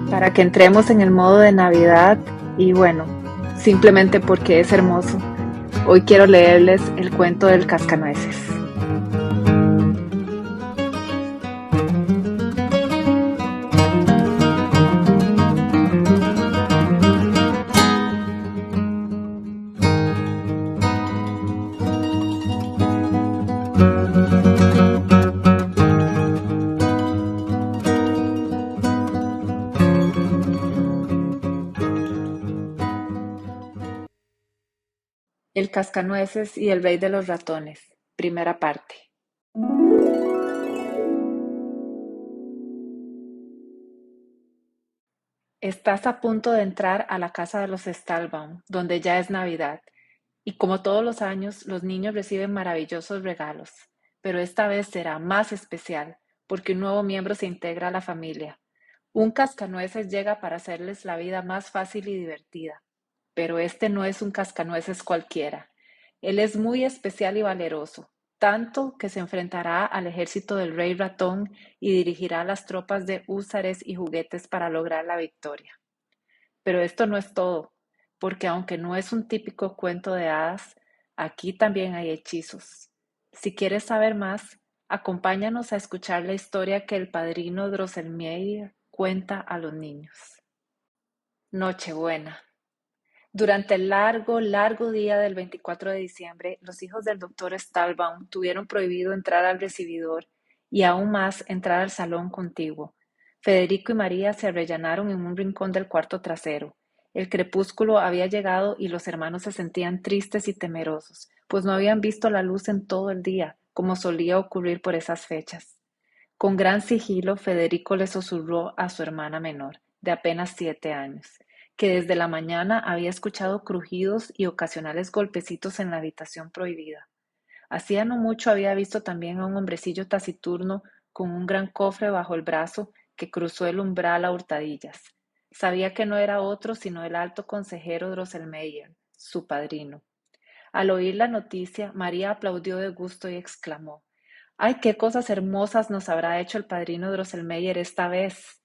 para que entremos en el modo de Navidad y bueno, simplemente porque es hermoso. Hoy quiero leerles el cuento del cascanueces. El cascanueces y el rey de los ratones, primera parte. Estás a punto de entrar a la casa de los Stahlbaum, donde ya es Navidad, y como todos los años, los niños reciben maravillosos regalos, pero esta vez será más especial, porque un nuevo miembro se integra a la familia. Un cascanueces llega para hacerles la vida más fácil y divertida, pero este no es un cascanueces cualquiera. Él es muy especial y valeroso, tanto que se enfrentará al ejército del rey ratón y dirigirá las tropas de húsares y juguetes para lograr la victoria. Pero esto no es todo, porque aunque no es un típico cuento de hadas, aquí también hay hechizos. Si quieres saber más, acompáñanos a escuchar la historia que el padrino Drosselmeyer cuenta a los niños. Nochebuena. Durante el largo, largo día del 24 de diciembre, los hijos del doctor Stahlbaum tuvieron prohibido entrar al recibidor y aún más entrar al salón contiguo. Federico y María se arrellanaron en un rincón del cuarto trasero. El crepúsculo había llegado y los hermanos se sentían tristes y temerosos, pues no habían visto la luz en todo el día, como solía ocurrir por esas fechas. Con gran sigilo, Federico le susurró a su hermana menor, de apenas 7 años, que desde la mañana había escuchado crujidos y ocasionales golpecitos en la habitación prohibida. Hacía no mucho había visto también a un hombrecillo taciturno con un gran cofre bajo el brazo que cruzó el umbral a hurtadillas. Sabía que no era otro sino el alto consejero Drosselmeyer, su padrino. Al oír la noticia, María aplaudió de gusto y exclamó: ¡Ay, qué cosas hermosas nos habrá hecho el padrino Drosselmeyer esta vez!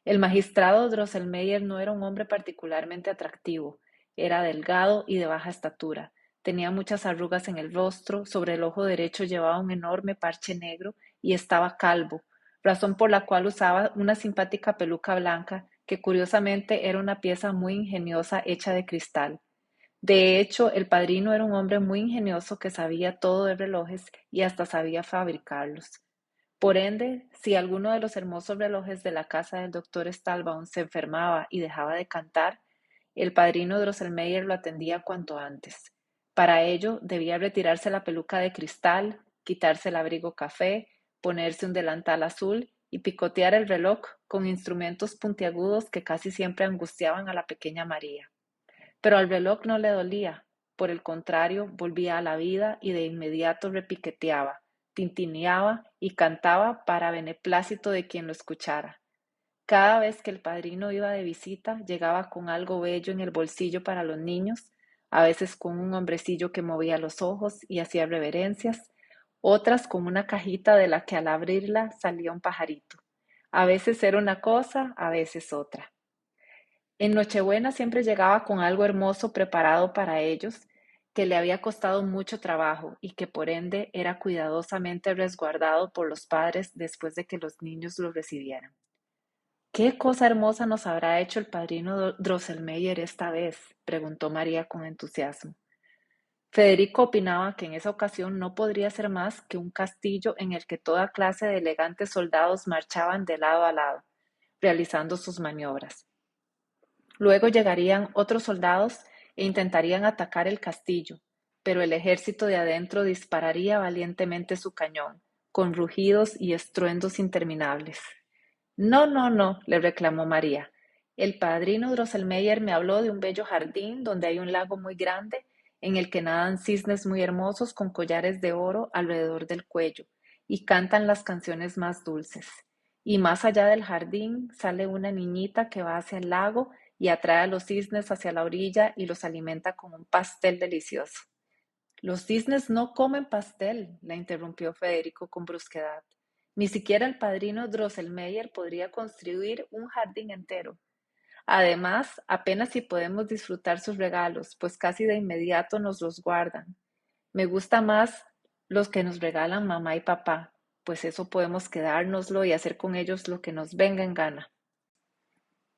El magistrado Drosselmeyer no era un hombre particularmente atractivo. Era delgado y de baja estatura. Tenía muchas arrugas en el rostro, sobre el ojo derecho llevaba un enorme parche negro y estaba calvo, razón por la cual usaba una simpática peluca blanca que curiosamente era una pieza muy ingeniosa hecha de cristal. De hecho, el padrino era un hombre muy ingenioso que sabía todo de relojes y hasta sabía fabricarlos. Por ende, si alguno de los hermosos relojes de la casa del doctor Stahlbaum se enfermaba y dejaba de cantar, el padrino Drosselmeyer lo atendía cuanto antes. Para ello, debía retirarse la peluca de cristal, quitarse el abrigo café, ponerse un delantal azul y picotear el reloj con instrumentos puntiagudos que casi siempre angustiaban a la pequeña María. Pero al reloj no le dolía, por el contrario, volvía a la vida y de inmediato repiqueteaba, tintineaba y cantaba para beneplácito de quien lo escuchara. Cada vez que el padrino iba de visita, llegaba con algo bello en el bolsillo para los niños, a veces con un hombrecillo que movía los ojos y hacía reverencias, otras con una cajita de la que al abrirla salía un pajarito. A veces era una cosa, a veces otra. En Nochebuena siempre llegaba con algo hermoso preparado para ellos, que le había costado mucho trabajo y que por ende era cuidadosamente resguardado por los padres después de que los niños lo recibieran. ¿Qué cosa hermosa nos habrá hecho el padrino Drosselmeyer esta vez?, preguntó María con entusiasmo. Federico opinaba que en esa ocasión no podría ser más que un castillo en el que toda clase de elegantes soldados marchaban de lado a lado, realizando sus maniobras. Luego llegarían otros soldados e intentarían atacar el castillo, pero el ejército de adentro dispararía valientemente su cañón, con rugidos y estruendos interminables. No, no, no, le reclamó María. El padrino Drosselmeyer me habló de un bello jardín donde hay un lago muy grande en el que nadan cisnes muy hermosos con collares de oro alrededor del cuello y cantan las canciones más dulces. Y más allá del jardín sale una niñita que va hacia el lago y atrae a los cisnes hacia la orilla y los alimenta con un pastel delicioso. Los cisnes no comen pastel, la interrumpió Federico con brusquedad. Ni siquiera el padrino Drosselmeyer podría construir un jardín entero. Además, apenas si podemos disfrutar sus regalos, pues casi de inmediato nos los guardan. Me gusta más los que nos regalan mamá y papá, pues eso podemos quedárnoslo y hacer con ellos lo que nos venga en gana.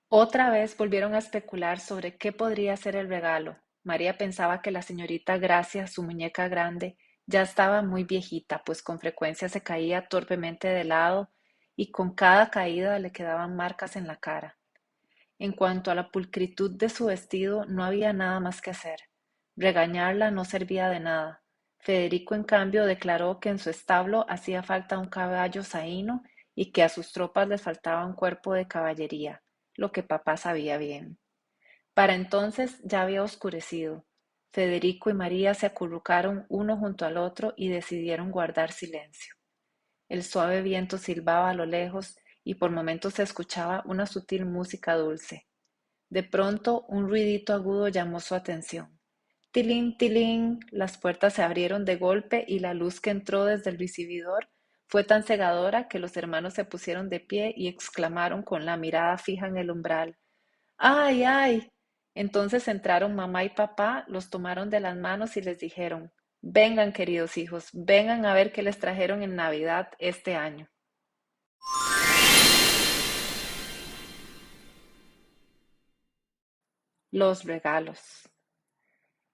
Otra vez volvieron a especular sobre qué podría ser el regalo. María pensaba que la señorita Gracia, su muñeca grande, ya estaba muy viejita, pues con frecuencia se caía torpemente de lado y con cada caída le quedaban marcas en la cara. En cuanto a la pulcritud de su vestido, no había nada más que hacer. Regañarla no servía de nada. Federico, en cambio, declaró que en su establo hacía falta un caballo zaino y que a sus tropas les faltaba un cuerpo de caballería, lo que papá sabía bien. Para entonces ya había oscurecido. Federico y María se acurrucaron uno junto al otro y decidieron guardar silencio. El suave viento silbaba a lo lejos y por momentos se escuchaba una sutil música dulce. De pronto, un ruidito agudo llamó su atención. Tilín, tilín, las puertas se abrieron de golpe y la luz que entró desde el recibidor fue tan cegadora que los hermanos se pusieron de pie y exclamaron con la mirada fija en el umbral: ¡Ay, ay! Entonces entraron mamá y papá, los tomaron de las manos y les dijeron: Vengan, queridos hijos, vengan a ver qué les trajeron en Navidad este año. Los regalos.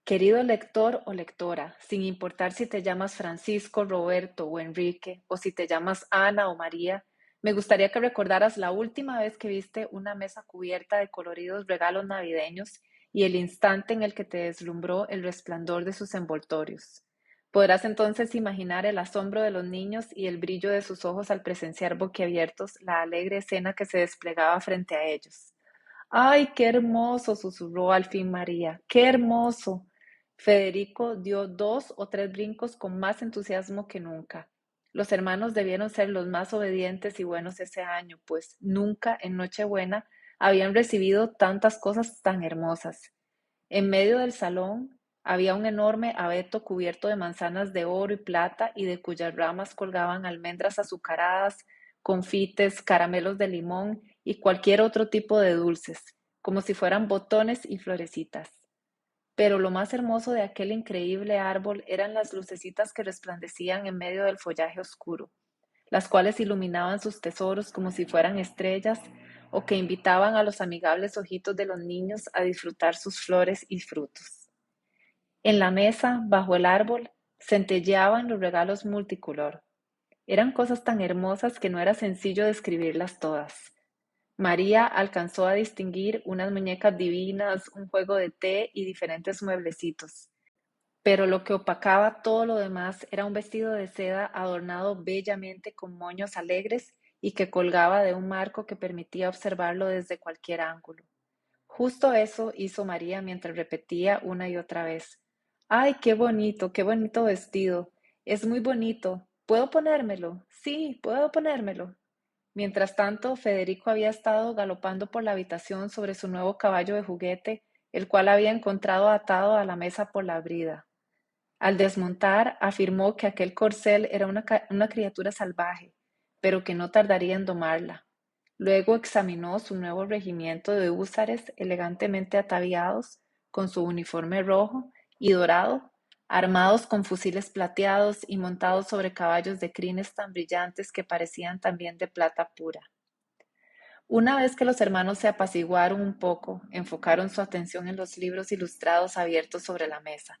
Querido lector o lectora, sin importar si te llamas Francisco, Roberto o Enrique, o si te llamas Ana o María, me gustaría que recordaras la última vez que viste una mesa cubierta de coloridos regalos navideños y el instante en el que te deslumbró el resplandor de sus envoltorios. Podrás entonces imaginar el asombro de los niños y el brillo de sus ojos al presenciar boquiabiertos la alegre escena que se desplegaba frente a ellos. ¡Ay, qué hermoso! Susurró al fin María. ¡Qué hermoso! Federico dio 2 o 3 brincos con más entusiasmo que nunca. Los hermanos debieron ser los más obedientes y buenos ese año, pues nunca en Nochebuena habían recibido tantas cosas tan hermosas. En medio del salón había un enorme abeto cubierto de manzanas de oro y plata y de cuyas ramas colgaban almendras azucaradas, confites, caramelos de limón y cualquier otro tipo de dulces, como si fueran botones y florecitas. Pero lo más hermoso de aquel increíble árbol eran las lucecitas que resplandecían en medio del follaje oscuro, las cuales iluminaban sus tesoros como si fueran estrellas o que invitaban a los amigables ojitos de los niños a disfrutar sus flores y frutos. En la mesa, bajo el árbol, centelleaban los regalos multicolor. Eran cosas tan hermosas que no era sencillo describirlas todas. María alcanzó a distinguir unas muñecas divinas, un juego de té y diferentes mueblecitos. Pero lo que opacaba todo lo demás era un vestido de seda adornado bellamente con moños alegres y que colgaba de un marco que permitía observarlo desde cualquier ángulo. Justo eso hizo María mientras repetía una y otra vez: ¡Ay, qué bonito vestido! Es muy bonito. ¿Puedo ponérmelo? Sí, puedo ponérmelo. Mientras tanto, Federico había estado galopando por la habitación sobre su nuevo caballo de juguete, el cual había encontrado atado a la mesa por la brida. Al desmontar, afirmó que aquel corcel era una criatura salvaje, pero que no tardaría en domarla. Luego examinó su nuevo regimiento de húsares elegantemente ataviados, con su uniforme rojo y dorado, armados con fusiles plateados y montados sobre caballos de crines tan brillantes que parecían también de plata pura. Una vez que los hermanos se apaciguaron un poco, enfocaron su atención en los libros ilustrados abiertos sobre la mesa,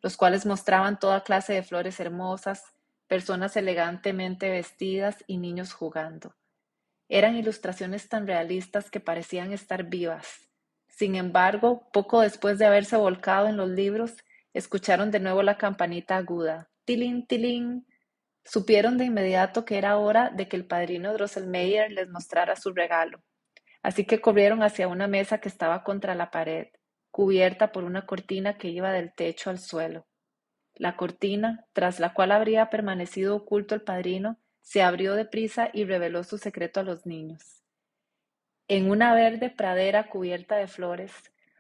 los cuales mostraban toda clase de flores hermosas, personas elegantemente vestidas y niños jugando. Eran ilustraciones tan realistas que parecían estar vivas. Sin embargo, poco después de haberse volcado en los libros, escucharon de nuevo la campanita aguda. Tilín, tilín. Supieron de inmediato que era hora de que el padrino Drosselmeyer les mostrara su regalo. Así que corrieron hacia una mesa que estaba contra la pared, cubierta por una cortina que iba del techo al suelo. La cortina, tras la cual habría permanecido oculto el padrino, se abrió deprisa y reveló su secreto a los niños. En una verde pradera cubierta de flores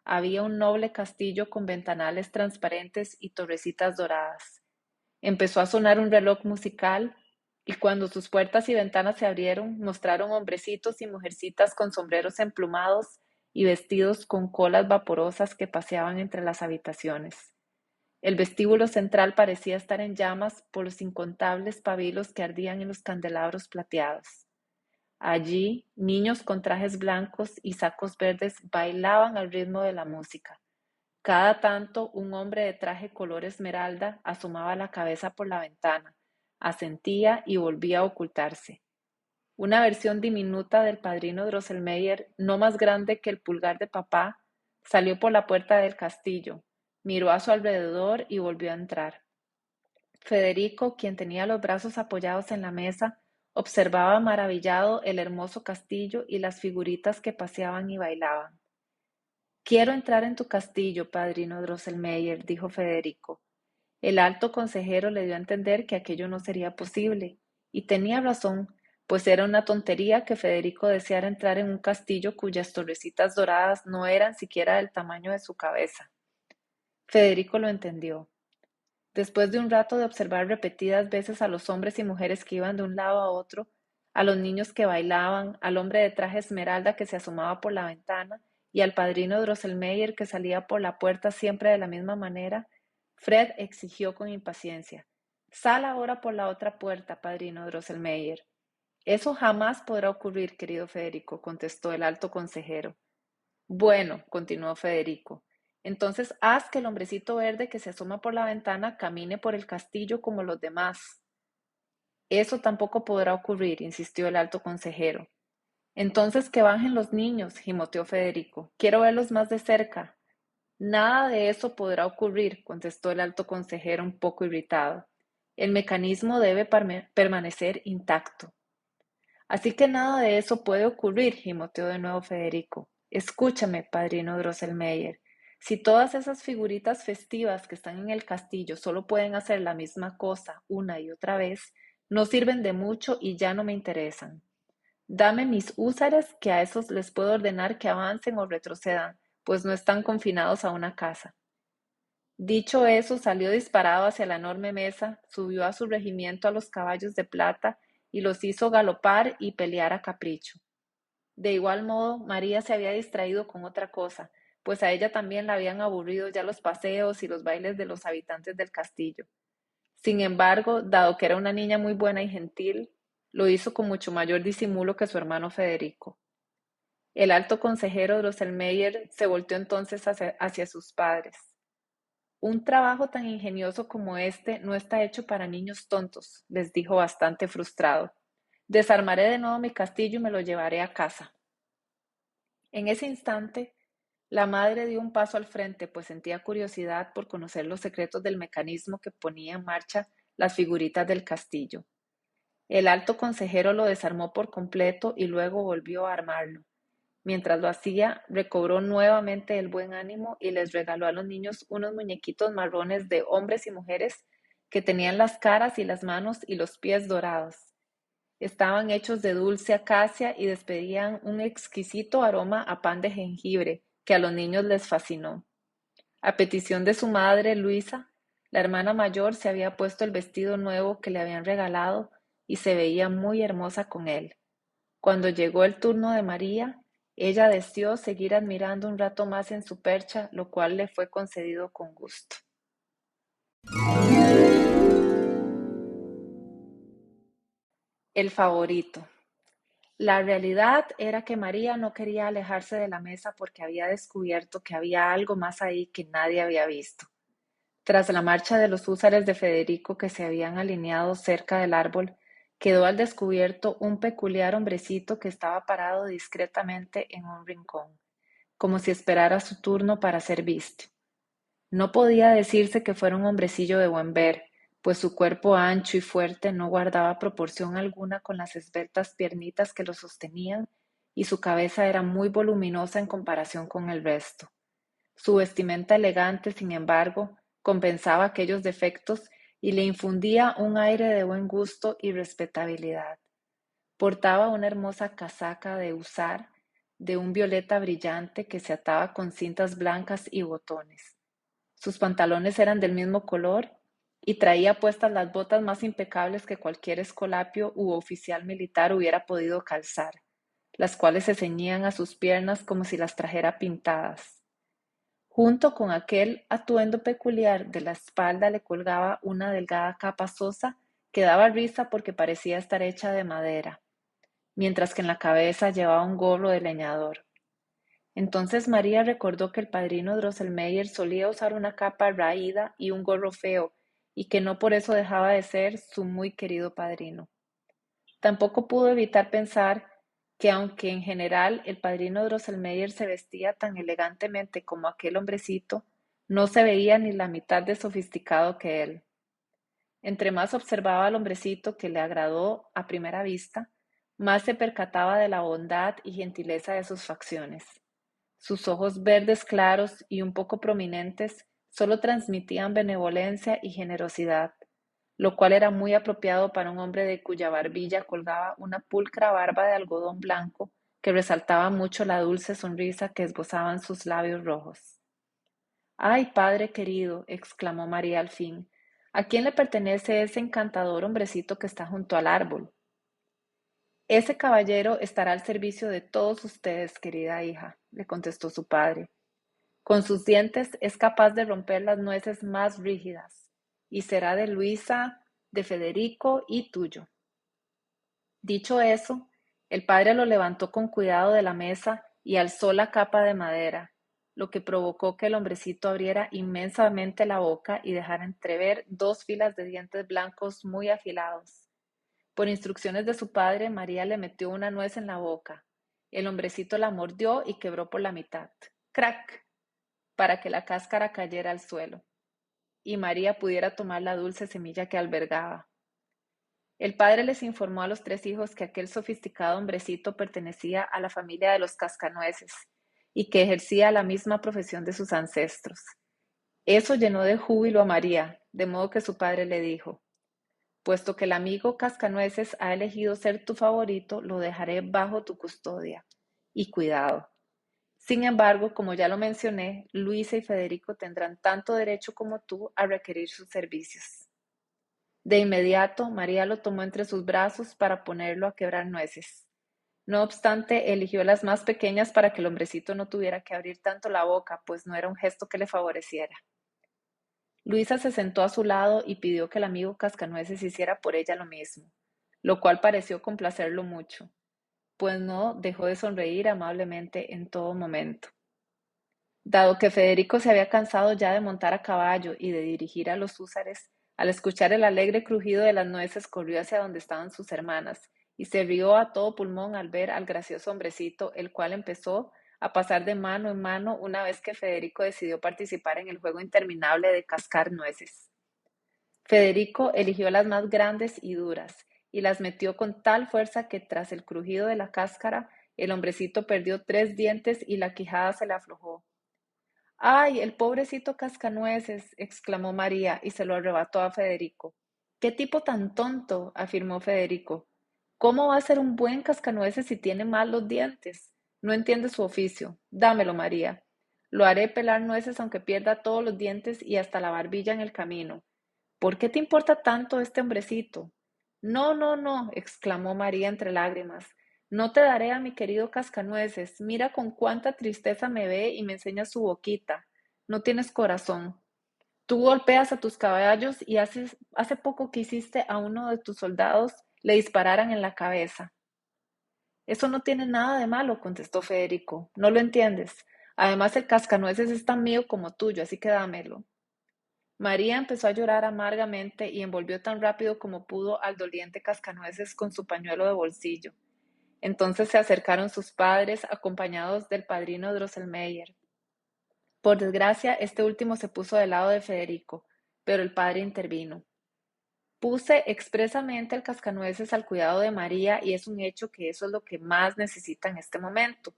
había un noble castillo con ventanales transparentes y torrecitas doradas. Empezó a sonar un reloj musical y cuando sus puertas y ventanas se abrieron, mostraron hombrecitos y mujercitas con sombreros emplumados y vestidos con colas vaporosas que paseaban entre las habitaciones. El vestíbulo central parecía estar en llamas por los incontables pabilos que ardían en los candelabros plateados. Allí, niños con trajes blancos y sacos verdes bailaban al ritmo de la música. Cada tanto, un hombre de traje color esmeralda asomaba la cabeza por la ventana, asentía y volvía a ocultarse. Una versión diminuta del padrino Drosselmeyer, no más grande que el pulgar de papá, salió por la puerta del castillo, miró a su alrededor y volvió a entrar. Federico, quien tenía los brazos apoyados en la mesa, observaba maravillado el hermoso castillo y las figuritas que paseaban y bailaban. Quiero entrar en tu castillo, padrino Drosselmeyer, dijo Federico. El alto consejero le dio a entender que aquello no sería posible, y tenía razón, pues era una tontería que Federico deseara entrar en un castillo cuyas torrecitas doradas no eran siquiera del tamaño de su cabeza. Federico lo entendió. Después de un rato de observar repetidas veces a los hombres y mujeres que iban de un lado a otro, a los niños que bailaban, al hombre de traje esmeralda que se asomaba por la ventana y al padrino Drosselmeyer que salía por la puerta siempre de la misma manera, Fred exigió con impaciencia: Sal ahora por la otra puerta, padrino Drosselmeyer. Eso jamás podrá ocurrir, querido Federico, contestó el alto consejero. Bueno, continuó Federico, entonces haz que el hombrecito verde que se asoma por la ventana camine por el castillo como los demás. Eso tampoco podrá ocurrir, insistió el alto consejero. Entonces que bajen los niños, gimoteó Federico. Quiero verlos más de cerca. Nada de eso podrá ocurrir, contestó el alto consejero un poco irritado. El mecanismo debe permanecer intacto. Así que nada de eso puede ocurrir, gimoteó de nuevo Federico. Escúchame, padrino Drosselmeyer. Si todas esas figuritas festivas que están en el castillo solo pueden hacer la misma cosa una y otra vez, no sirven de mucho y ya no me interesan. Dame mis húsares, que a esos les puedo ordenar que avancen o retrocedan, pues no están confinados a una casa. Dicho eso, salió disparado hacia la enorme mesa, subió a su regimiento a los caballos de plata y los hizo galopar y pelear a capricho. De igual modo, María se había distraído con otra cosa, pues a ella también la habían aburrido ya los paseos y los bailes de los habitantes del castillo. Sin embargo, dado que era una niña muy buena y gentil, lo hizo con mucho mayor disimulo que su hermano Federico. El alto consejero Drosselmeyer se volteó entonces hacia sus padres. Un trabajo tan ingenioso como este no está hecho para niños tontos, les dijo bastante frustrado. Desarmaré de nuevo mi castillo y me lo llevaré a casa. En ese instante, la madre dio un paso al frente, pues sentía curiosidad por conocer los secretos del mecanismo que ponía en marcha las figuritas del castillo. El alto consejero lo desarmó por completo y luego volvió a armarlo. Mientras lo hacía, recobró nuevamente el buen ánimo y les regaló a los niños unos muñequitos marrones de hombres y mujeres que tenían las caras y las manos y los pies dorados. Estaban hechos de dulce acacia y despedían un exquisito aroma a pan de jengibre que a los niños les fascinó. A petición de su madre, Luisa, la hermana mayor se había puesto el vestido nuevo que le habían regalado y se veía muy hermosa con él. Cuando llegó el turno de María, ella deseó seguir admirando un rato más en su percha, lo cual le fue concedido con gusto. El favorito. La realidad era que María no quería alejarse de la mesa porque había descubierto que había algo más ahí que nadie había visto. Tras la marcha de los húsares de Federico que se habían alineado cerca del árbol, quedó al descubierto un peculiar hombrecito que estaba parado discretamente en un rincón, como si esperara su turno para ser visto. No podía decirse que fuera un hombrecillo de buen ver, pues su cuerpo ancho y fuerte no guardaba proporción alguna con las esbeltas piernitas que lo sostenían, y su cabeza era muy voluminosa en comparación con el resto. Su vestimenta elegante, sin embargo, compensaba aquellos defectos y le infundía un aire de buen gusto y respetabilidad. Portaba una hermosa casaca de husar de un violeta brillante que se ataba con cintas blancas y botones. Sus pantalones eran del mismo color y traía puestas las botas más impecables que cualquier escolapio u oficial militar hubiera podido calzar, las cuales se ceñían a sus piernas como si las trajera pintadas. Junto con aquel atuendo peculiar, de la espalda le colgaba una delgada capa sosa que daba risa porque parecía estar hecha de madera, mientras que en la cabeza llevaba un gorro de leñador. Entonces María recordó que el padrino Drosselmeyer solía usar una capa raída y un gorro feo, y que no por eso dejaba de ser su muy querido padrino. Tampoco pudo evitar pensar que aunque en general el padrino Drosselmeyer se vestía tan elegantemente como aquel hombrecito, no se veía ni la mitad de sofisticado que él. Entre más observaba al hombrecito, que le agradó a primera vista, más se percataba de la bondad y gentileza de sus facciones. Sus ojos verdes claros y un poco prominentes solo transmitían benevolencia y generosidad, lo cual era muy apropiado para un hombre de cuya barbilla colgaba una pulcra barba de algodón blanco que resaltaba mucho la dulce sonrisa que esbozaban sus labios rojos. ¡Ay, padre querido! Exclamó María al fin. ¿A quién le pertenece ese encantador hombrecito que está junto al árbol? Ese caballero estará al servicio de todos ustedes, querida hija, le contestó su padre. Con sus dientes es capaz de romper las nueces más rígidas, y será de Luisa, de Federico y tuyo. Dicho eso, el padre lo levantó con cuidado de la mesa y alzó la capa de madera, lo que provocó que el hombrecito abriera inmensamente la boca y dejara entrever dos filas de dientes blancos muy afilados. Por instrucciones de su padre, María le metió una nuez en la boca. El hombrecito la mordió y quebró por la mitad. ¡Crack! Para que la cáscara cayera al suelo, y María pudiera tomar la dulce semilla que albergaba. El padre les informó a los tres hijos que aquel sofisticado hombrecito pertenecía a la familia de los cascanueces y que ejercía la misma profesión de sus ancestros. Eso llenó de júbilo a María, de modo que su padre le dijo: puesto que el amigo Cascanueces ha elegido ser tu favorito, lo dejaré bajo tu custodia. Y cuidado. Sin embargo, como ya lo mencioné, Luisa y Federico tendrán tanto derecho como tú a requerir sus servicios. De inmediato, María lo tomó entre sus brazos para ponerlo a quebrar nueces. No obstante, eligió las más pequeñas para que el hombrecito no tuviera que abrir tanto la boca, pues no era un gesto que le favoreciera. Luisa se sentó a su lado y pidió que el amigo Cascanueces hiciera por ella lo mismo, lo cual pareció complacerlo mucho, pues no dejó de sonreír amablemente en todo momento. Dado que Federico se había cansado ya de montar a caballo y de dirigir a los húsares, al escuchar el alegre crujido de las nueces corrió hacia donde estaban sus hermanas y se rió a todo pulmón al ver al gracioso hombrecito, el cual empezó a pasar de mano en mano una vez que Federico decidió participar en el juego interminable de cascar nueces. Federico eligió las más grandes y duras y las metió con tal fuerza que tras el crujido de la cáscara el hombrecito perdió 3 dientes y la quijada se le aflojó. ¡Ay, el pobrecito cascanueces! Exclamó María y se lo arrebató a Federico. ¡Qué tipo tan tonto! Afirmó Federico. ¿Cómo va a ser un buen cascanueces si tiene mal los dientes? No entiende su oficio. Dámelo, María. Lo haré pelar nueces aunque pierda todos los dientes y hasta la barbilla en el camino. ¿Por qué te importa tanto este hombrecito? No, no, no, exclamó María entre lágrimas. No te daré a mi querido Cascanueces. Mira con cuánta tristeza me ve y me enseña su boquita. No tienes corazón. Tú golpeas a tus caballos y hace poco que hiciste a uno de tus soldados le dispararan en la cabeza. Eso no tiene nada de malo, contestó Federico. No lo entiendes. Además, el Cascanueces es tan mío como tuyo, así que dámelo. María empezó a llorar amargamente y envolvió tan rápido como pudo al doliente Cascanueces con su pañuelo de bolsillo. Entonces se acercaron sus padres, acompañados del padrino Drosselmeyer. Por desgracia, este último se puso del lado de Federico, pero el padre intervino. Puse expresamente al Cascanueces al cuidado de María y es un hecho que eso es lo que más necesita en este momento.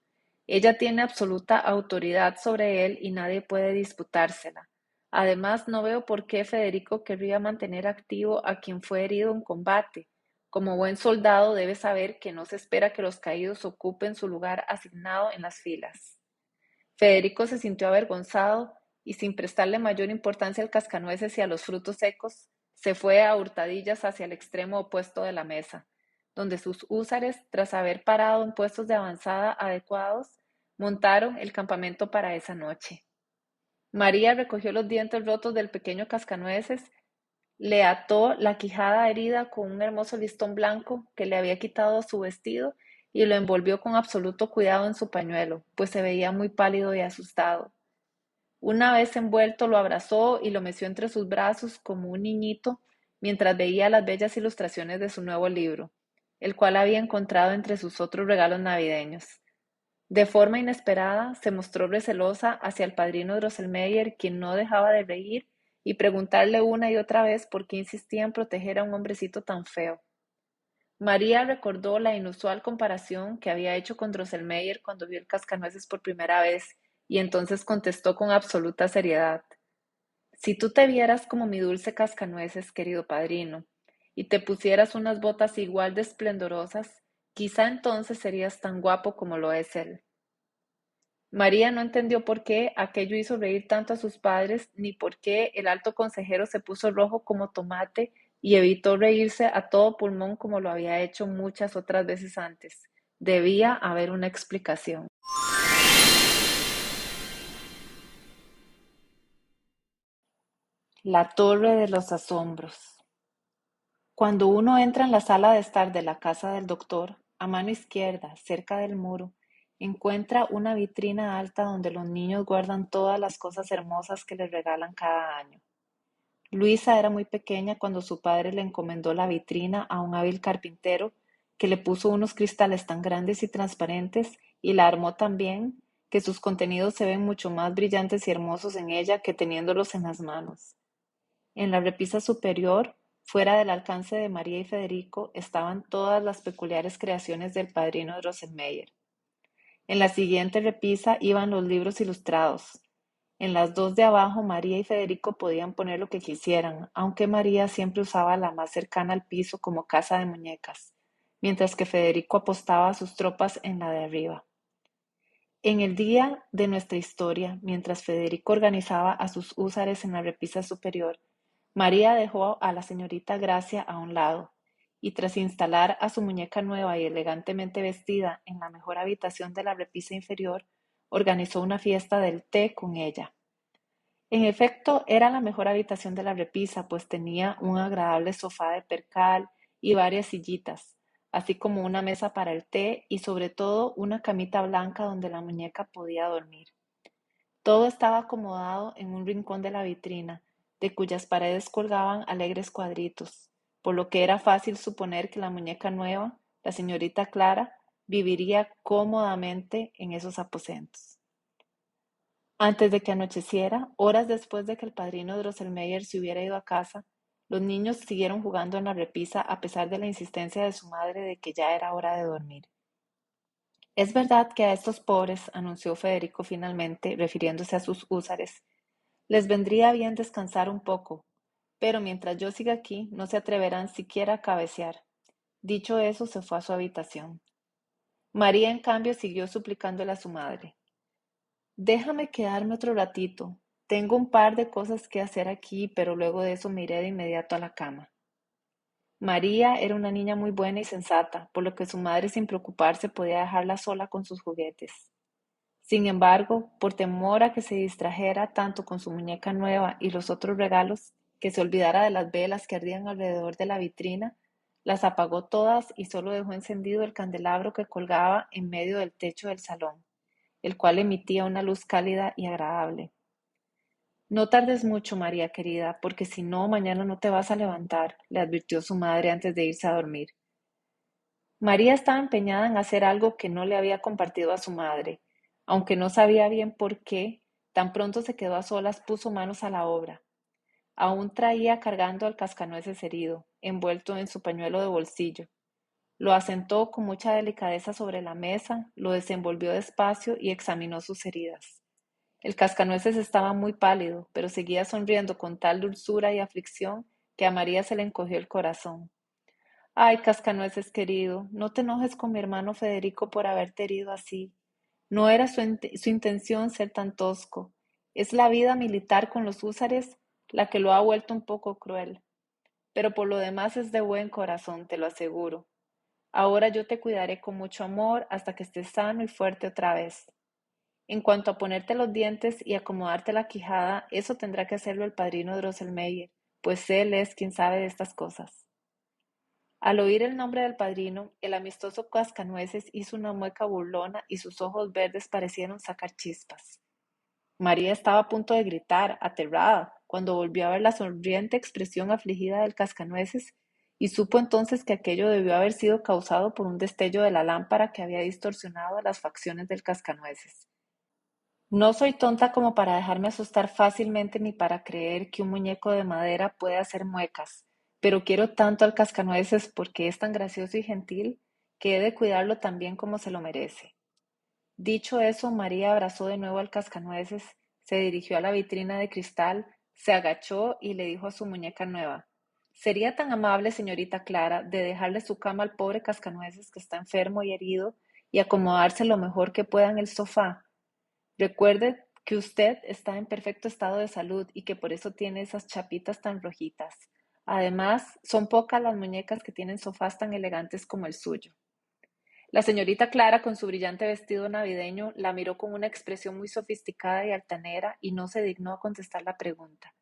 Ella tiene absoluta autoridad sobre él y nadie puede disputársela. Además, no veo por qué Federico querría mantener activo a quien fue herido en combate. Como buen soldado debe saber que no se espera que los caídos ocupen su lugar asignado en las filas. Federico se sintió avergonzado y sin prestarle mayor importancia al cascanueces y a los frutos secos, se fue a hurtadillas hacia el extremo opuesto de la mesa, donde sus húsares, tras haber parado en puestos de avanzada adecuados, montaron el campamento para esa noche. María recogió los dientes rotos del pequeño cascanueces, le ató la quijada herida con un hermoso listón blanco que le había quitado su vestido y lo envolvió con absoluto cuidado en su pañuelo, pues se veía muy pálido y asustado. Una vez envuelto, lo abrazó y lo meció entre sus brazos como un niñito mientras veía las bellas ilustraciones de su nuevo libro, el cual había encontrado entre sus otros regalos navideños. De forma inesperada, se mostró recelosa hacia el padrino Drosselmeyer, quien no dejaba de reír y preguntarle una y otra vez por qué insistía en proteger a un hombrecito tan feo. María recordó la inusual comparación que había hecho con Drosselmeyer cuando vio el cascanueces por primera vez y entonces contestó con absoluta seriedad: si tú te vieras como mi dulce cascanueces, querido padrino, y te pusieras unas botas igual de esplendorosas, quizá entonces serías tan guapo como lo es él. María no entendió por qué aquello hizo reír tanto a sus padres, ni por qué el alto consejero se puso rojo como tomate y evitó reírse a todo pulmón como lo había hecho muchas otras veces antes. Debía haber una explicación. La Torre de los Asombros. Cuando uno entra en la sala de estar de la casa del doctor, a mano izquierda, cerca del muro, encuentra una vitrina alta donde los niños guardan todas las cosas hermosas que les regalan cada año. Luisa era muy pequeña cuando su padre le encomendó la vitrina a un hábil carpintero que le puso unos cristales tan grandes y transparentes y la armó tan bien que sus contenidos se ven mucho más brillantes y hermosos en ella que teniéndolos en las manos. En la repisa superior, fuera del alcance de María y Federico, estaban todas las peculiares creaciones del padrino Drosselmeyer. En la siguiente repisa iban los libros ilustrados. En las dos de abajo, María y Federico podían poner lo que quisieran, aunque María siempre usaba la más cercana al piso como casa de muñecas, mientras que Federico apostaba a sus tropas en la de arriba. En el día de nuestra historia, mientras Federico organizaba a sus húsares en la repisa superior, María dejó a la señorita Gracia a un lado, y tras instalar a su muñeca nueva y elegantemente vestida en la mejor habitación de la repisa inferior, organizó una fiesta del té con ella. En efecto, era la mejor habitación de la repisa, pues tenía un agradable sofá de percal y varias sillitas, así como una mesa para el té y sobre todo una camita blanca donde la muñeca podía dormir. Todo estaba acomodado en un rincón de la vitrina, de cuyas paredes colgaban alegres cuadritos, por lo que era fácil suponer que la muñeca nueva, la señorita Clara, viviría cómodamente en esos aposentos. Antes de que anocheciera, horas después de que el padrino Drosselmeyer se hubiera ido a casa, los niños siguieron jugando en la repisa a pesar de la insistencia de su madre de que ya era hora de dormir. Es verdad que a estos pobres, anunció Federico finalmente, refiriéndose a sus húsares, les vendría bien descansar un poco, pero mientras yo siga aquí no se atreverán siquiera a cabecear. Dicho eso, se fue a su habitación. María, en cambio, siguió suplicándole a su madre: déjame quedarme otro ratito. Tengo un par de cosas que hacer aquí, pero luego de eso me iré de inmediato a la cama. María era una niña muy buena y sensata, por lo que su madre sin preocuparse podía dejarla sola con sus juguetes. Sin embargo, por temor a que se distrajera tanto con su muñeca nueva y los otros regalos, que se olvidara de las velas que ardían alrededor de la vitrina, las apagó todas y solo dejó encendido el candelabro que colgaba en medio del techo del salón, el cual emitía una luz cálida y agradable. No tardes mucho, María querida, porque si no, mañana no te vas a levantar, le advirtió su madre antes de irse a dormir. María estaba empeñada en hacer algo que no le había compartido a su madre. Aunque no sabía bien por qué, tan pronto se quedó a solas, puso manos a la obra. Aún traía cargando al cascanueces herido, envuelto en su pañuelo de bolsillo. Lo asentó con mucha delicadeza sobre la mesa, lo desenvolvió despacio y examinó sus heridas. El cascanueces estaba muy pálido, pero seguía sonriendo con tal dulzura y aflicción que a María se le encogió el corazón. Ay, cascanueces querido, no te enojes con mi hermano Federico por haberte herido así. No era su intención ser tan tosco. Es la vida militar con los húsares la que lo ha vuelto un poco cruel. pero por lo demás es de buen corazón, te lo aseguro. Ahora yo te cuidaré con mucho amor hasta que estés sano y fuerte otra vez. En cuanto a ponerte los dientes y acomodarte la quijada, eso tendrá que hacerlo el padrino Drosselmeyer, pues él es quien sabe de estas cosas. Al oír el nombre del padrino, el amistoso Cascanueces hizo una mueca burlona y sus ojos verdes parecieron sacar chispas. María estaba a punto de gritar, aterrada, cuando volvió a ver la sonriente expresión afligida del Cascanueces y supo entonces que aquello debió haber sido causado por un destello de la lámpara que había distorsionado las facciones del Cascanueces. No soy tonta como para dejarme asustar fácilmente ni para creer que un muñeco de madera puede hacer muecas, pero quiero tanto al Cascanueces porque es tan gracioso y gentil que he de cuidarlo tan bien como se lo merece. Dicho eso, María abrazó de nuevo al Cascanueces, se dirigió a la vitrina de cristal, se agachó y le dijo a su muñeca nueva: ¿Sería tan amable, señorita Clara, de dejarle su cama al pobre Cascanueces que está enfermo y herido y acomodarse lo mejor que pueda en el sofá? Recuerde que usted está en perfecto estado de salud y que por eso tiene esas chapitas tan rojitas. Además, son pocas las muñecas que tienen sofás tan elegantes como el suyo. La señorita Clara, con su brillante vestido navideño, la miró con una expresión muy sofisticada y altanera y no se dignó a contestar la pregunta.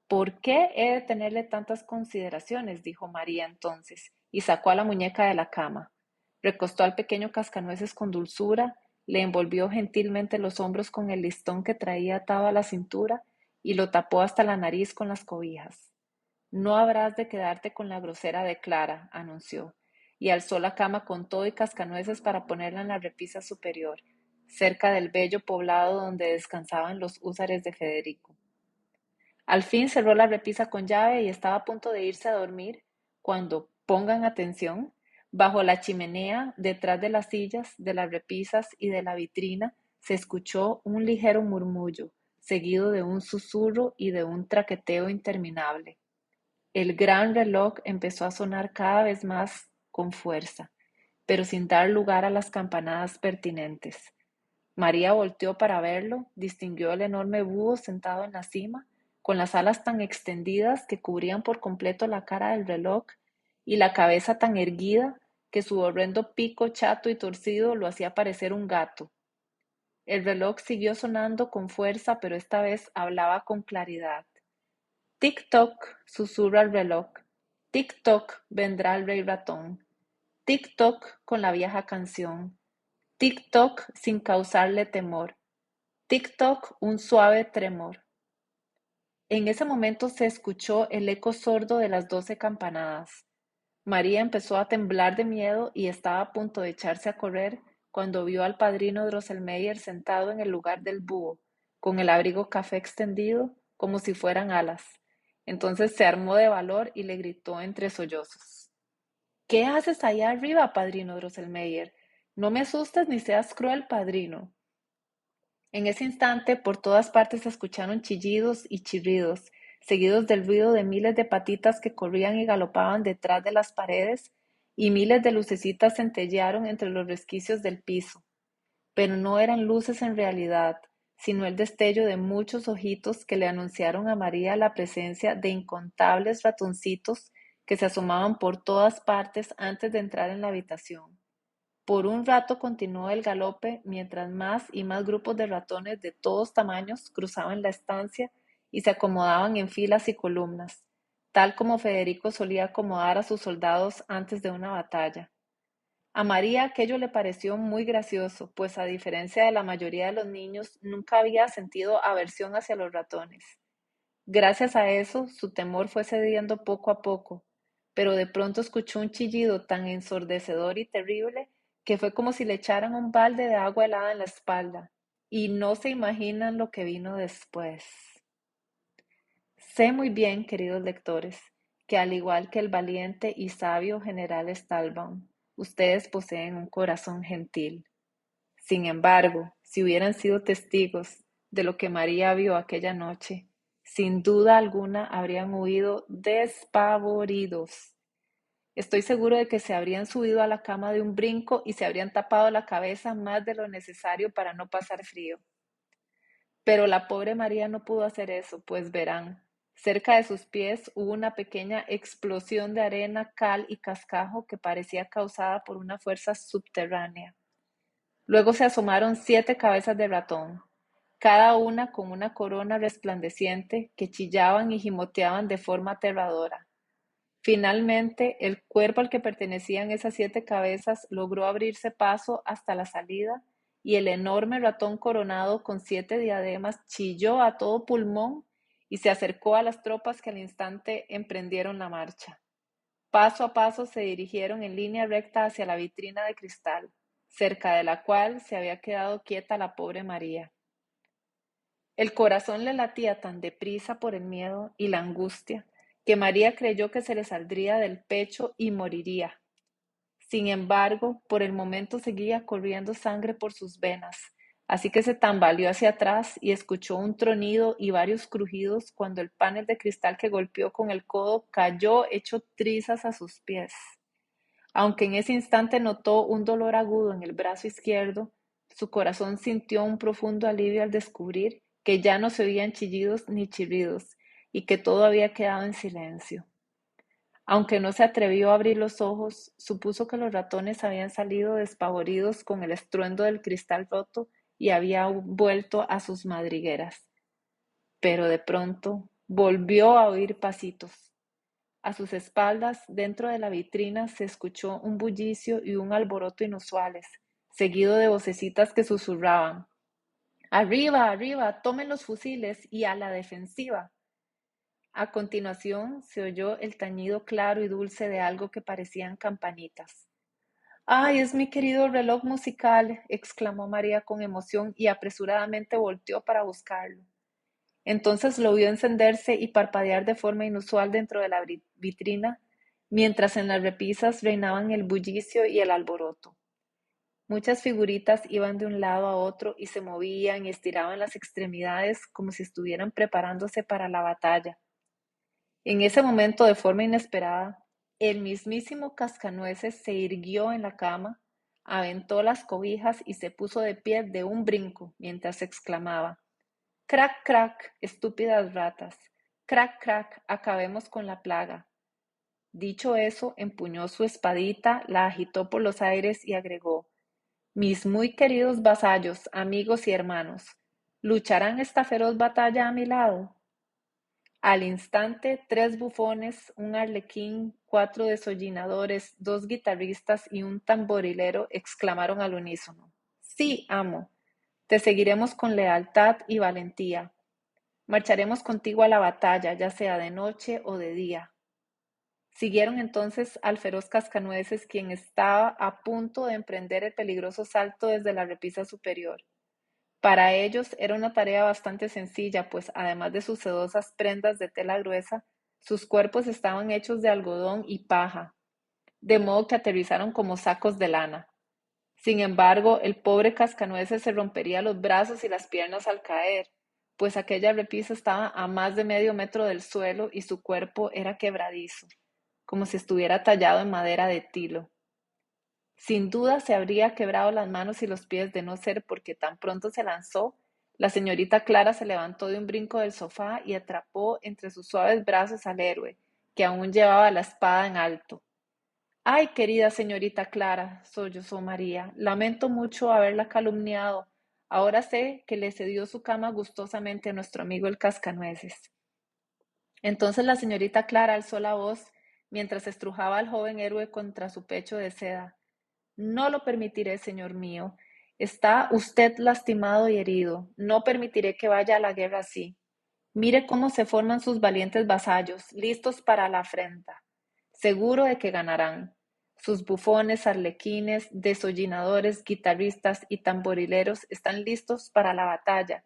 ¿Por qué he de tenerle tantas consideraciones?, dijo María entonces, y sacó a la muñeca de la cama. Recostó al pequeño Cascanueces con dulzura, le envolvió gentilmente los hombros con el listón que traía atado a la cintura y lo tapó hasta la nariz con las cobijas. No habrás de quedarte con la grosera de Clara, anunció, y alzó la cama con todo y Cascanueces para ponerla en la repisa superior, cerca del bello poblado donde descansaban los húsares de Federico. Al fin cerró la repisa con llave y estaba a punto de irse a dormir cuando, pongan atención, bajo la chimenea, detrás de las sillas, de las repisas y de la vitrina, se escuchó un ligero murmullo, seguido de un susurro y de un traqueteo interminable. El gran reloj empezó a sonar cada vez más con fuerza, pero sin dar lugar a las campanadas pertinentes. María volteó para verlo, distinguió el enorme búho sentado en la cima, con las alas tan extendidas que cubrían por completo la cara del reloj y la cabeza tan erguida que su horrendo pico chato y torcido lo hacía parecer un gato. El reloj siguió sonando con fuerza, pero esta vez hablaba con claridad. Tic-toc, susurra el reloj. Tic-toc, vendrá el rey ratón. Tic-toc con la vieja canción. Tic-toc sin causarle temor. Tic-toc, un suave tremor. En ese momento se escuchó el eco sordo de las 12 campanadas. María empezó a temblar de miedo y estaba a punto de echarse a correr cuando vio al padrino Drosselmeyer sentado en el lugar del búho, con el abrigo café extendido como si fueran alas. Entonces se armó de valor y le gritó entre sollozos: ¿Qué haces allá arriba, padrino Drosselmeyer? No me asustes ni seas cruel, padrino. En ese instante, por todas partes se escucharon chillidos y chirridos, seguidos del ruido de miles de patitas que corrían y galopaban detrás de las paredes, y miles de lucecitas centellearon entre los resquicios del piso. Pero no eran luces en realidad, sino el destello de muchos ojitos que le anunciaron a María la presencia de incontables ratoncitos que se asomaban por todas partes antes de entrar en la habitación. Por un rato continuó el galope mientras más y más grupos de ratones de todos tamaños cruzaban la estancia y se acomodaban en filas y columnas, tal como Federico solía acomodar a sus soldados antes de una batalla. A María aquello le pareció muy gracioso, pues a diferencia de la mayoría de los niños, nunca había sentido aversión hacia los ratones. Gracias a eso, su temor fue cediendo poco a poco, pero de pronto escuchó un chillido tan ensordecedor y terrible que fue como si le echaran un balde de agua helada en la espalda. Y no se imaginan lo que vino después. Sé muy bien, queridos lectores, que al igual que el valiente y sabio general Stahlbaum, ustedes poseen un corazón gentil. Sin embargo, si hubieran sido testigos de lo que María vio aquella noche, sin duda alguna habrían huido despavoridos. Estoy seguro de que se habrían subido a la cama de un brinco y se habrían tapado la cabeza más de lo necesario para no pasar frío. Pero la pobre María no pudo hacer eso, pues verán, Cerca de sus pies hubo una pequeña explosión de arena, cal y cascajo que parecía causada por una fuerza subterránea. Luego se asomaron 7 cabezas de ratón, cada una con una corona resplandeciente que chillaban y gimoteaban de forma aterradora. Finalmente, el cuerpo al que pertenecían esas 7 cabezas logró abrirse paso hasta la salida y el enorme ratón coronado con 7 diademas chilló a todo pulmón y se acercó a las tropas que al instante emprendieron la marcha. Paso a paso se dirigieron en línea recta hacia la vitrina de cristal, cerca de la cual se había quedado quieta la pobre María. El corazón le latía tan deprisa por el miedo y la angustia que María creyó que se le saldría del pecho y moriría. Sin embargo, por el momento seguía corriendo sangre por sus venas, así que se tambaleó hacia atrás y escuchó un tronido y varios crujidos cuando el panel de cristal que golpeó con el codo cayó hecho trizas a sus pies. Aunque en ese instante notó un dolor agudo en el brazo izquierdo, su corazón sintió un profundo alivio al descubrir que ya no se oían chillidos ni chirridos y que todo había quedado en silencio. Aunque no se atrevió a abrir los ojos, supuso que los ratones habían salido despavoridos con el estruendo del cristal roto y habían vuelto a sus madrigueras. Pero de pronto volvió a oír pasitos. A sus espaldas, dentro de la vitrina, se escuchó un bullicio y un alboroto inusuales, seguido de vocecitas que susurraban: "Arriba, arriba, tomen los fusiles y a la defensiva". A continuación se oyó el tañido claro y dulce de algo que parecían campanitas. ¡Ay, es mi querido reloj musical!, exclamó María con emoción y apresuradamente volteó para buscarlo. Entonces lo vio encenderse y parpadear de forma inusual dentro de la vitrina, mientras en las repisas reinaban el bullicio y el alboroto. Muchas figuritas iban de un lado a otro y se movían y estiraban las extremidades como si estuvieran preparándose para la batalla. En ese momento, de forma inesperada, el mismísimo Cascanueces se irguió en la cama, aventó las cobijas y se puso de pie de un brinco, mientras exclamaba: "Crac, crac, estúpidas ratas. Crac, crac, acabemos con la plaga". Dicho eso, empuñó su espadita, la agitó por los aires y agregó: "Mis muy queridos vasallos, amigos y hermanos, ¿lucharán esta feroz batalla a mi lado?". Al instante, 3 bufones, un arlequín, 4 desollinadores, 2 guitarristas y un tamborilero exclamaron al unísono: "Sí, amo, te seguiremos con lealtad y valentía. Marcharemos contigo a la batalla, ya sea de noche o de día". Siguieron entonces al feroz Cascanueces, quien estaba a punto de emprender el peligroso salto desde la repisa superior. Para ellos era una tarea bastante sencilla, pues además de sus sedosas prendas de tela gruesa, sus cuerpos estaban hechos de algodón y paja, de modo que aterrizaron como sacos de lana. Sin embargo, el pobre Cascanueces se rompería los brazos y las piernas al caer, pues aquella repisa estaba a más de medio metro del suelo y su cuerpo era quebradizo, como si estuviera tallado en madera de tilo. Sin duda se habría quebrado las manos y los pies de no ser porque tan pronto se lanzó, la señorita Clara se levantó de un brinco del sofá y atrapó entre sus suaves brazos al héroe, que aún llevaba la espada en alto. "Ay, querida señorita Clara", sollozó María, "lamento mucho haberla calumniado. Ahora sé que le cedió su cama gustosamente a nuestro amigo el Cascanueces". Entonces la señorita Clara alzó la voz mientras estrujaba al joven héroe contra su pecho de seda: "No lo permitiré, señor mío. Está usted lastimado y herido. No permitiré que vaya a la guerra así. Mire cómo se forman sus valientes vasallos, listos para la afrenta. Seguro de que ganarán. Sus bufones, arlequines, desollinadores, guitarristas y tamborileros están listos para la batalla,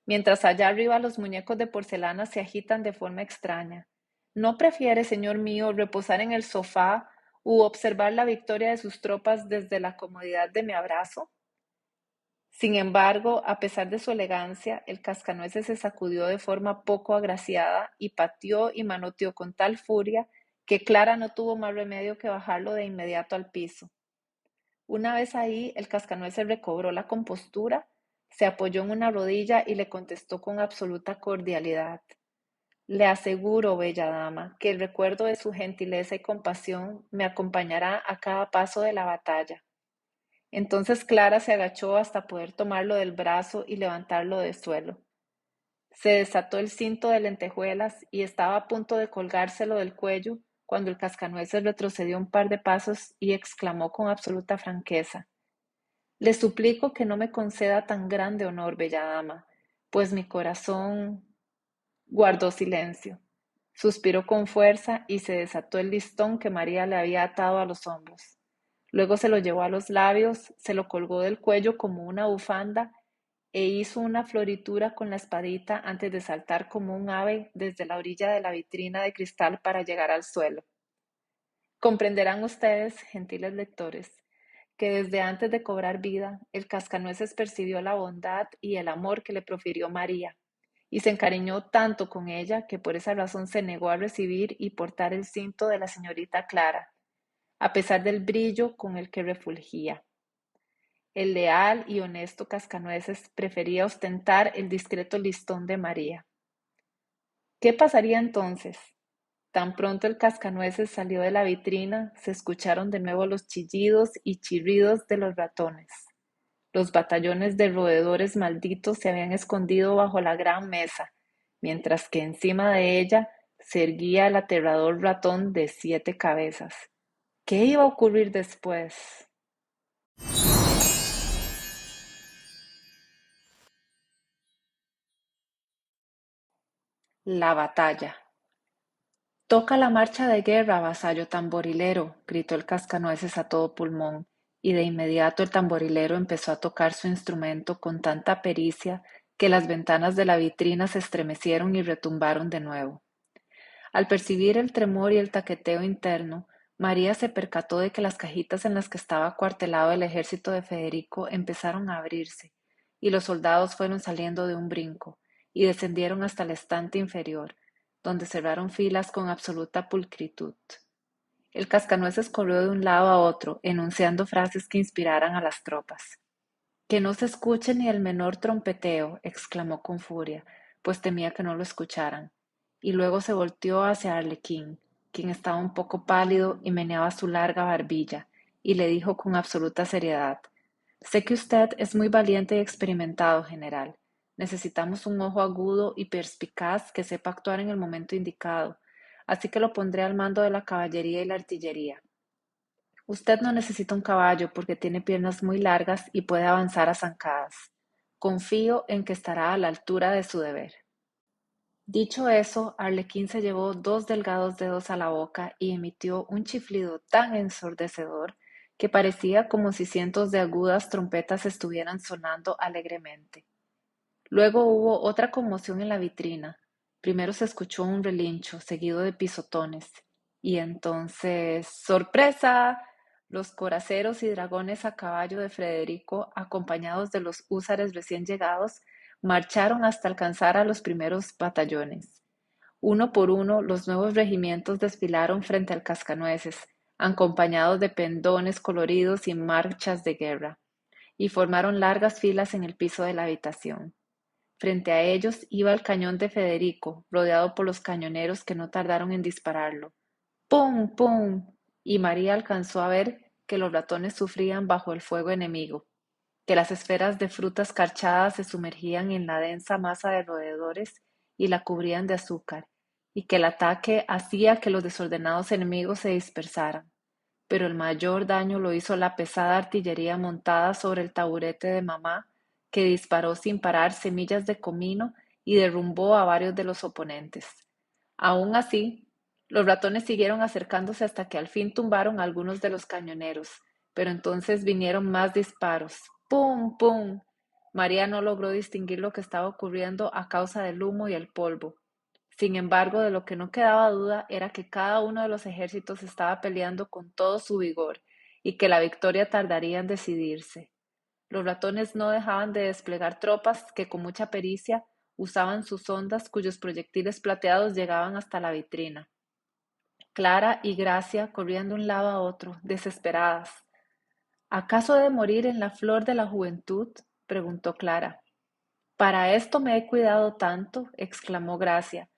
mientras allá arriba los muñecos de porcelana se agitan de forma extraña. ¿No prefiere, señor mío, reposar en el sofá u observar la victoria de sus tropas desde la comodidad de mi abrazo?". Sin embargo, a pesar de su elegancia, el Cascanueces se sacudió de forma poco agraciada y pateó y manoteó con tal furia que Clara no tuvo más remedio que bajarlo de inmediato al piso. Una vez ahí, el Cascanueces recobró la compostura, se apoyó en una rodilla y le contestó con absoluta cordialidad: Le aseguro, bella dama, que el recuerdo de su gentileza y compasión me acompañará a cada paso de la batalla. Entonces Clara se agachó hasta poder tomarlo del brazo y levantarlo del suelo. Se desató el cinto de lentejuelas y estaba a punto de colgárselo del cuello cuando el cascanueces retrocedió un par de pasos y exclamó con absoluta franqueza: Le suplico que no me conceda tan grande honor, bella dama, pues mi corazón... Guardó silencio, suspiró con fuerza y se desató el listón que María le había atado a los hombros. Luego se lo llevó a los labios, se lo colgó del cuello como una bufanda e hizo una floritura con la espadita antes de saltar como un ave desde la orilla de la vitrina de cristal para llegar al suelo. Comprenderán ustedes, gentiles lectores, que desde antes de cobrar vida, el cascanueces percibió la bondad y el amor que le profirió María, y se encariñó tanto con ella que por esa razón se negó a recibir y portar el cinto de la señorita Clara, a pesar del brillo con el que refulgía. El leal y honesto cascanueces prefería ostentar el discreto listón de María. ¿Qué pasaría entonces? Tan pronto el cascanueces salió de la vitrina, se escucharon de nuevo los chillidos y chirridos de los ratones. Los batallones de roedores malditos se habían escondido bajo la gran mesa, mientras que encima de ella se erguía el aterrador ratón de 7 cabezas. ¿Qué iba a ocurrir después? La batalla. Toca la marcha de guerra, vasallo tamborilero, gritó el cascanueces a todo pulmón, y de inmediato el tamborilero empezó a tocar su instrumento con tanta pericia que las ventanas de la vitrina se estremecieron y retumbaron de nuevo. Al percibir el tremor y el taqueteo interno, María se percató de que las cajitas en las que estaba acuartelado el ejército de Federico empezaron a abrirse, y los soldados fueron saliendo de un brinco, y descendieron hasta el estante inferior, donde cerraron filas con absoluta pulcritud. El cascanueces corrió de un lado a otro, enunciando frases que inspiraran a las tropas. Que no se escuche ni el menor trompeteo, exclamó con furia, pues temía que no lo escucharan, y luego se volteó hacia Arlequín, quien estaba un poco pálido y meneaba su larga barbilla, y le dijo con absoluta seriedad: Sé que usted es muy valiente y experimentado, general. Necesitamos un ojo agudo y perspicaz que sepa actuar en el momento indicado, así que lo pondré al mando de la caballería y la artillería. Usted no necesita un caballo porque tiene piernas muy largas y puede avanzar a zancadas. Confío en que estará a la altura de su deber. Dicho eso, Arlequín se llevó 2 delgados dedos a la boca y emitió un chiflido tan ensordecedor que parecía como si cientos de agudas trompetas estuvieran sonando alegremente. Luego hubo otra conmoción en la vitrina. Primero se escuchó un relincho, seguido de pisotones. Y entonces, ¡sorpresa! Los coraceros y dragones a caballo de Federico, acompañados de los húsares recién llegados, marcharon hasta alcanzar a los primeros batallones. Uno por uno, los nuevos regimientos desfilaron frente al cascanueces, acompañados de pendones coloridos y marchas de guerra, y formaron largas filas en el piso de la habitación. Frente a ellos iba el cañón de Federico, rodeado por los cañoneros que no tardaron en dispararlo. ¡Pum! ¡Pum! Y María alcanzó a ver que los ratones sufrían bajo el fuego enemigo, que las esferas de frutas escarchadas se sumergían en la densa masa de roedores y la cubrían de azúcar, y que el ataque hacía que los desordenados enemigos se dispersaran. Pero el mayor daño lo hizo la pesada artillería montada sobre el taburete de mamá, que disparó sin parar semillas de comino y derrumbó a varios de los oponentes. Aún así, los ratones siguieron acercándose hasta que al fin tumbaron a algunos de los cañoneros, pero entonces vinieron más disparos. ¡Pum! ¡Pum! María no logró distinguir lo que estaba ocurriendo a causa del humo y el polvo. Sin embargo, de lo que no quedaba duda era que cada uno de los ejércitos estaba peleando con todo su vigor y que la victoria tardaría en decidirse. Los ratones no dejaban de desplegar tropas que con mucha pericia usaban sus ondas cuyos proyectiles plateados llegaban hasta la vitrina. Clara y Gracia corrían de un lado a otro, desesperadas. ¿Acaso he de morir en la flor de la juventud? Preguntó Clara. Para esto me he cuidado tanto, exclamó Gracia.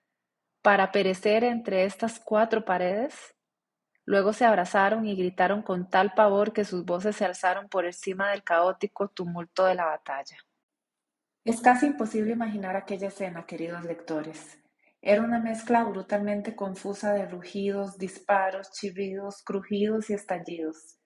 para perecer entre estas cuatro paredes? Luego se abrazaron y gritaron con tal pavor que sus voces se alzaron por encima del caótico tumulto de la batalla. Es casi imposible imaginar aquella escena, queridos lectores. Era una mezcla brutalmente confusa de rugidos, disparos, chirridos, crujidos y estallidos.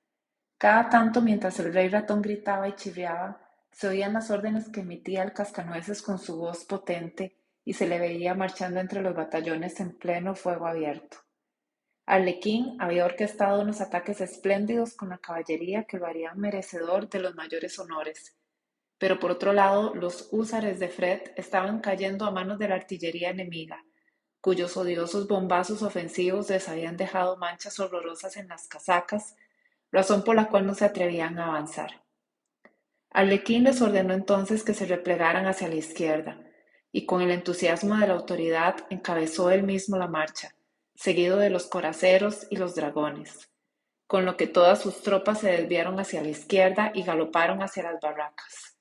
Cada tanto, mientras el rey ratón gritaba y chirriaba, se oían las órdenes que emitía el cascanueces con su voz potente y se le veía marchando entre los batallones en pleno fuego abierto. Arlequín había orquestado unos ataques espléndidos con la caballería que lo harían merecedor de los mayores honores, pero por otro lado los húsares de Fred estaban cayendo a manos de la artillería enemiga, cuyos odiosos bombazos ofensivos les habían dejado manchas horrorosas en las casacas, razón por la cual no se atrevían a avanzar. Arlequín les ordenó entonces que se replegaran hacia la izquierda, y con el entusiasmo de la autoridad encabezó él mismo la marcha, seguido de los coraceros y los dragones, con lo que todas sus tropas se desviaron hacia la izquierda y galoparon hacia las barracas.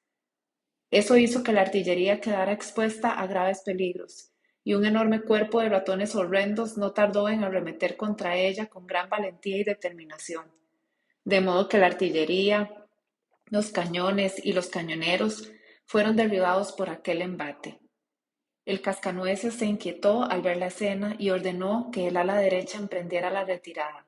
Eso hizo que la artillería quedara expuesta a graves peligros, y un enorme cuerpo de ratones horrendos no tardó en arremeter contra ella con gran valentía y determinación, de modo que la artillería, los cañones y los cañoneros fueron derribados por aquel embate. El cascanueces se inquietó al ver la escena y ordenó que el ala derecha emprendiera la retirada.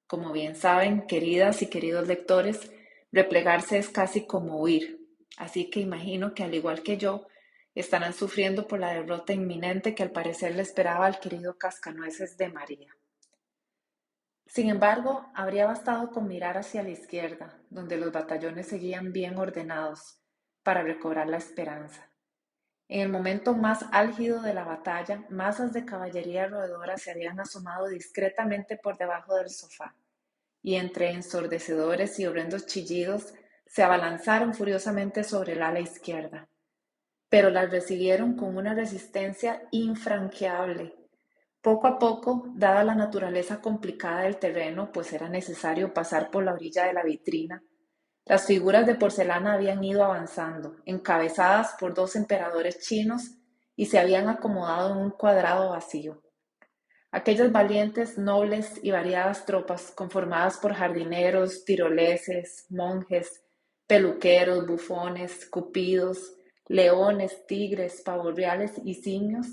Como bien saben, queridas y queridos lectores, replegarse es casi como huir, así que imagino que al igual que yo, estarán sufriendo por la derrota inminente que al parecer le esperaba al querido cascanueces de María. Sin embargo, habría bastado con mirar hacia la izquierda, donde los batallones seguían bien ordenados, para recobrar la esperanza. En el momento más álgido de la batalla, masas de caballería roedora se habían asomado discretamente por debajo del sofá, y entre ensordecedores y horrendos chillidos se abalanzaron furiosamente sobre el ala izquierda. Pero las recibieron con una resistencia infranqueable. Poco a poco, dada la naturaleza complicada del terreno, pues era necesario pasar por la orilla de la vitrina, las figuras de porcelana habían ido avanzando, encabezadas por dos emperadores chinos, y se habían acomodado en un cuadrado vacío. Aquellas valientes, nobles y variadas tropas, conformadas por jardineros, tiroleses, monjes, peluqueros, bufones, cupidos, leones, tigres, pavos reales y simios,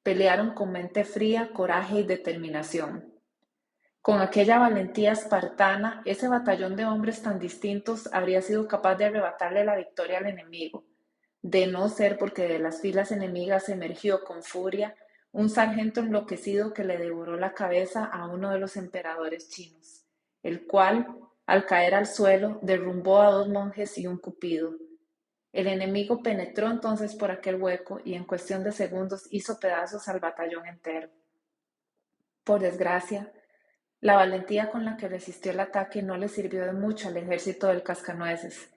pelearon con mente fría, coraje y determinación. Con aquella valentía espartana, ese batallón de hombres tan distintos habría sido capaz de arrebatarle la victoria al enemigo, de no ser porque de las filas enemigas emergió con furia un sargento enloquecido que le devoró la cabeza a uno de los emperadores chinos, el cual, al caer al suelo, derrumbó a dos monjes y un cupido. El enemigo penetró entonces por aquel hueco y en cuestión de segundos hizo pedazos al batallón entero. Por desgracia, la valentía con la que resistió el ataque no le sirvió de mucho al ejército del Cascanueces,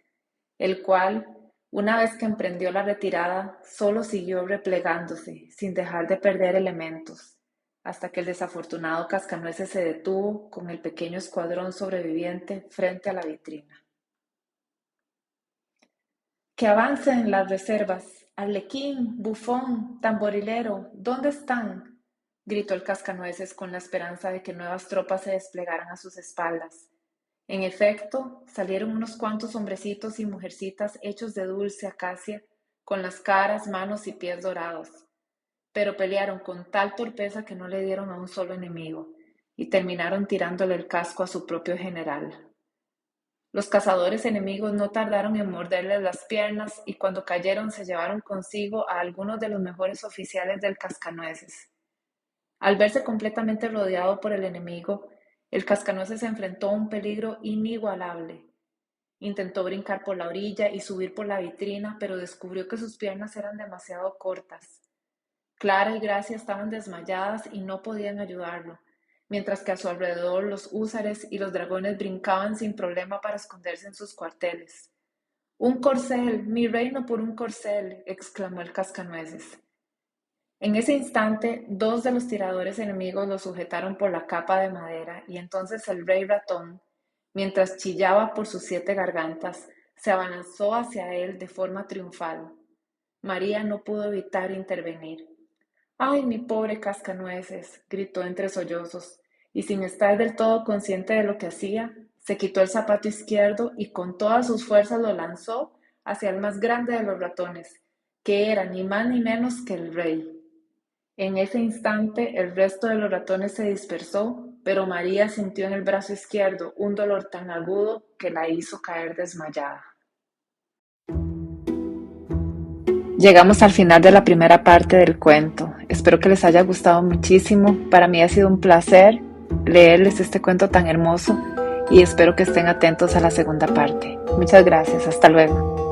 el cual, una vez que emprendió la retirada, solo siguió replegándose, sin dejar de perder elementos, hasta que el desafortunado Cascanueces se detuvo con el pequeño escuadrón sobreviviente frente a la vitrina. ¡Que avancen las reservas! ¡Arlequín, bufón, tamborilero! ¿Dónde están?, gritó el Cascanueces con la esperanza de que nuevas tropas se desplegaran a sus espaldas. En efecto, salieron unos cuantos hombrecitos y mujercitas hechos de dulce acacia, con las caras, manos y pies dorados, pero pelearon con tal torpeza que no le dieron a un solo enemigo, y terminaron tirándole el casco a su propio general. Los cazadores enemigos no tardaron en morderles las piernas y cuando cayeron se llevaron consigo a algunos de los mejores oficiales del Cascanueces. Al verse completamente rodeado por el enemigo, el Cascanueces se enfrentó a un peligro inigualable. Intentó brincar por la orilla y subir por la vitrina, pero descubrió que sus piernas eran demasiado cortas. Clara y Gracia estaban desmayadas y no podían ayudarlo, mientras que a su alrededor los húsares y los dragones brincaban sin problema para esconderse en sus cuarteles. ¡Un corcel! ¡Mi reino por un corcel!, exclamó el Cascanueces. En ese instante, dos de los tiradores enemigos lo sujetaron por la capa de madera y entonces el rey ratón, mientras chillaba por sus 7 gargantas, se abalanzó hacia él de forma triunfal. María no pudo evitar intervenir. ¡Ay, mi pobre cascanueces! Gritó entre sollozos, y sin estar del todo consciente de lo que hacía, se quitó el zapato izquierdo y con todas sus fuerzas lo lanzó hacia el más grande de los ratones, que era ni más ni menos que el rey. En ese instante el resto de los ratones se dispersó, pero María sintió en el brazo izquierdo un dolor tan agudo que la hizo caer desmayada. Llegamos al final de la primera parte del cuento. Espero que les haya gustado muchísimo. Para mí ha sido un placer leerles este cuento tan hermoso y espero que estén atentos a la segunda parte. Muchas gracias. Hasta luego.